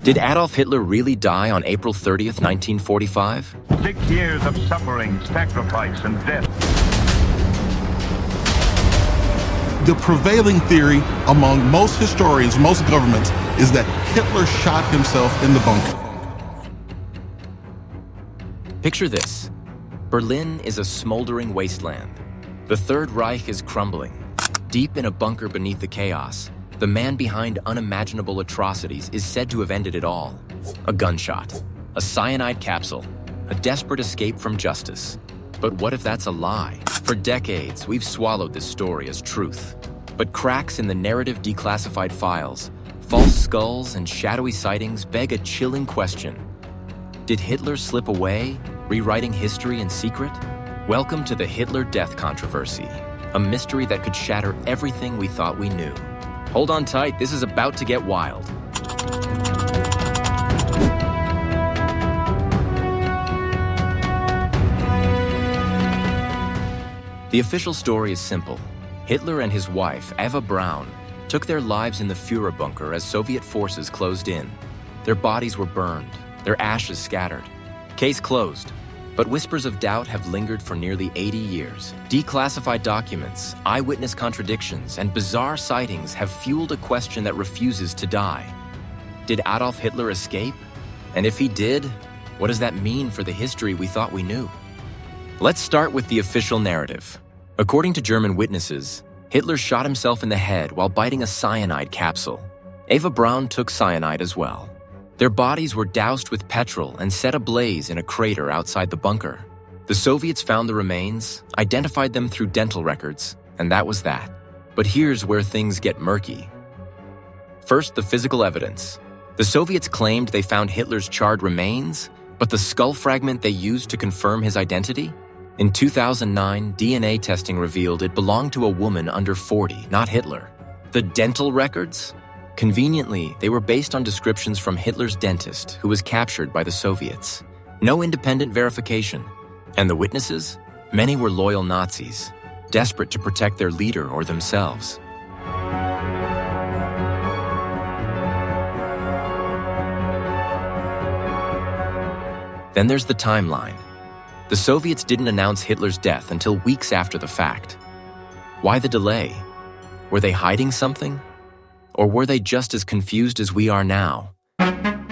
Did Adolf Hitler really die on April 30th, 1945? 6 years of suffering, sacrifice, and death. The prevailing theory among most historians, most governments, is that Hitler shot himself in the bunker. Picture this. Berlin is a smoldering wasteland. The Third Reich is crumbling. Deep in a bunker beneath the chaos, the man behind unimaginable atrocities is said to have ended it all. A gunshot, a cyanide capsule, a desperate escape from justice. But what if that's a lie? For decades, we've swallowed this story as truth. But cracks in the narrative declassified files, false skulls, and shadowy sightings beg a chilling question. Did Hitler slip away, rewriting history in secret? Welcome to the Hitler death controversy, a mystery that could shatter everything we thought we knew. Hold on tight, this is about to get wild. The official story is simple. Hitler and his wife, Eva Braun, took their lives in the Führer bunker as Soviet forces closed in. Their bodies were burned, their ashes scattered. Case closed. But whispers of doubt have lingered for nearly 80 years. Declassified documents, eyewitness contradictions, and bizarre sightings have fueled a question that refuses to die. Did Adolf Hitler escape? And if he did, what does that mean for the history we thought we knew? Let's start with the official narrative. According to German witnesses, Hitler shot himself in the head while biting a cyanide capsule. Eva Braun took cyanide as well. Their bodies were doused with petrol and set ablaze in a crater outside the bunker. The Soviets found the remains, identified them through dental records, and that was that. But here's where things get murky. First, the physical evidence. The Soviets claimed they found Hitler's charred remains, but the skull fragment they used to confirm his identity? In 2009, DNA testing revealed it belonged to a woman under 40, not Hitler. The dental records? Conveniently, they were based on descriptions from Hitler's dentist, who was captured by the Soviets. No independent verification. And the witnesses? Many were loyal Nazis, desperate to protect their leader or themselves. Then there's the timeline. The Soviets didn't announce Hitler's death until weeks after the fact. Why the delay? Were they hiding something? Or were they just as confused as we are now?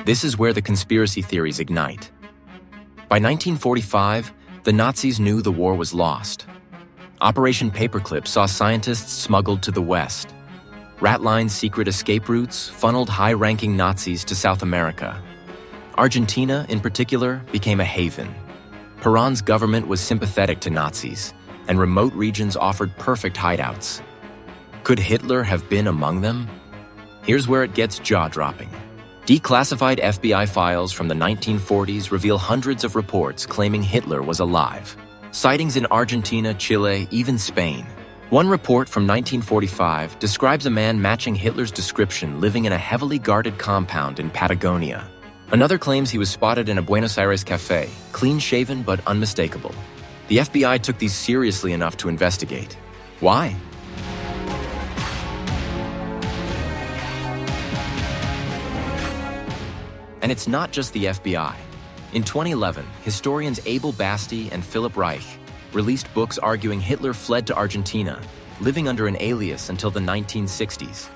This is where the conspiracy theories ignite. By 1945, the Nazis knew the war was lost. Operation Paperclip saw scientists smuggled to the West. Ratline's secret escape routes funneled high-ranking Nazis to South America. Argentina, in particular, became a haven. Perón's government was sympathetic to Nazis, and remote regions offered perfect hideouts. Could Hitler have been among them? Here's where it gets jaw-dropping. Declassified FBI files from the 1940s reveal hundreds of reports claiming Hitler was alive. Sightings in Argentina, Chile, even Spain. One report from 1945 describes a man matching Hitler's description living in a heavily guarded compound in Patagonia. Another claims he was spotted in a Buenos Aires cafe, clean-shaven but unmistakable. The FBI took these seriously enough to investigate. Why? And it's not just the FBI. In 2011, historians Abel Basti and Philip Reich released books arguing Hitler fled to Argentina, living under an alias until the 1960s.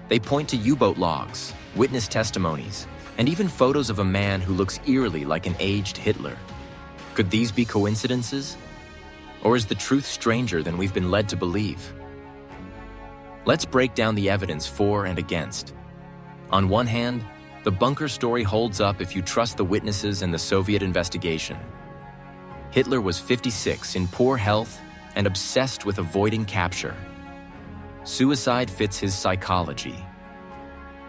They point to U-boat logs, witness testimonies, and even photos of a man who looks eerily like an aged Hitler. Could these be coincidences? Or is the truth stranger than we've been led to believe? Let's break down the evidence for and against. On one hand, the bunker story holds up if you trust the witnesses and the Soviet investigation. Hitler was 56, in poor health, and obsessed with avoiding capture. Suicide fits his psychology.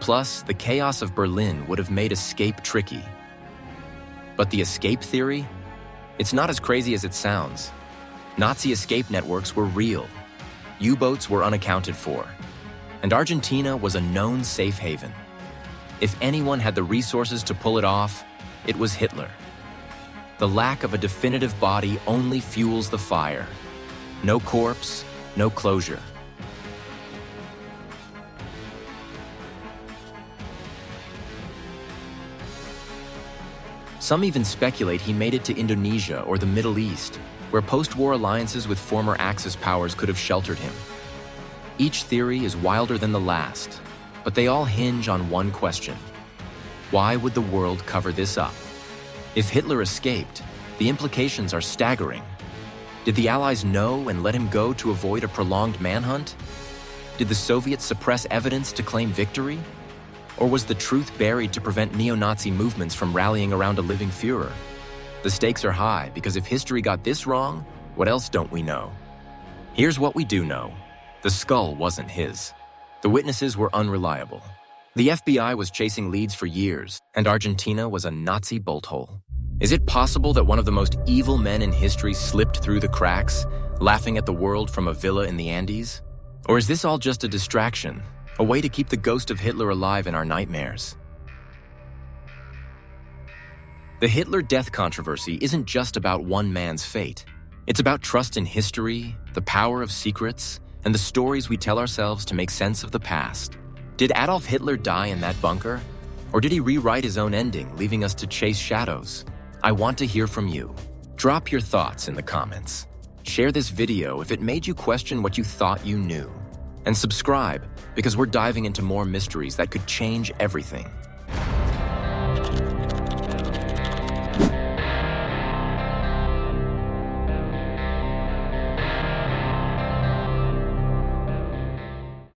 Plus, the chaos of Berlin would have made escape tricky. But the escape theory? It's not as crazy as it sounds. Nazi escape networks were real. U-boats were unaccounted for. And Argentina was a known safe haven. If anyone had the resources to pull it off, it was Hitler. The lack of a definitive body only fuels the fire. No corpse, no closure. Some even speculate he made it to Indonesia or the Middle East, where post-war alliances with former Axis powers could have sheltered him. Each theory is wilder than the last, but they all hinge on one question. Why would the world cover this up? If Hitler escaped, the implications are staggering. Did the Allies know and let him go to avoid a prolonged manhunt? Did the Soviets suppress evidence to claim victory? Or was the truth buried to prevent neo-Nazi movements from rallying around a living Führer? The stakes are high because if history got this wrong, what else don't we know? Here's what we do know. The skull wasn't his. The witnesses were unreliable. The FBI was chasing leads for years, and Argentina was a Nazi bolt hole. Is it possible that one of the most evil men in history slipped through the cracks, laughing at the world from a villa in the Andes? Or is this all just a distraction, a way to keep the ghost of Hitler alive in our nightmares? The Hitler death controversy isn't just about one man's fate. It's about trust in history, the power of secrets, and the stories we tell ourselves to make sense of the past. Did Adolf Hitler die in that bunker? Or did he rewrite his own ending, leaving us to chase shadows? I want to hear from you. Drop your thoughts in the comments. Share this video if it made you question what you thought you knew. And subscribe, because we're diving into more mysteries that could change everything.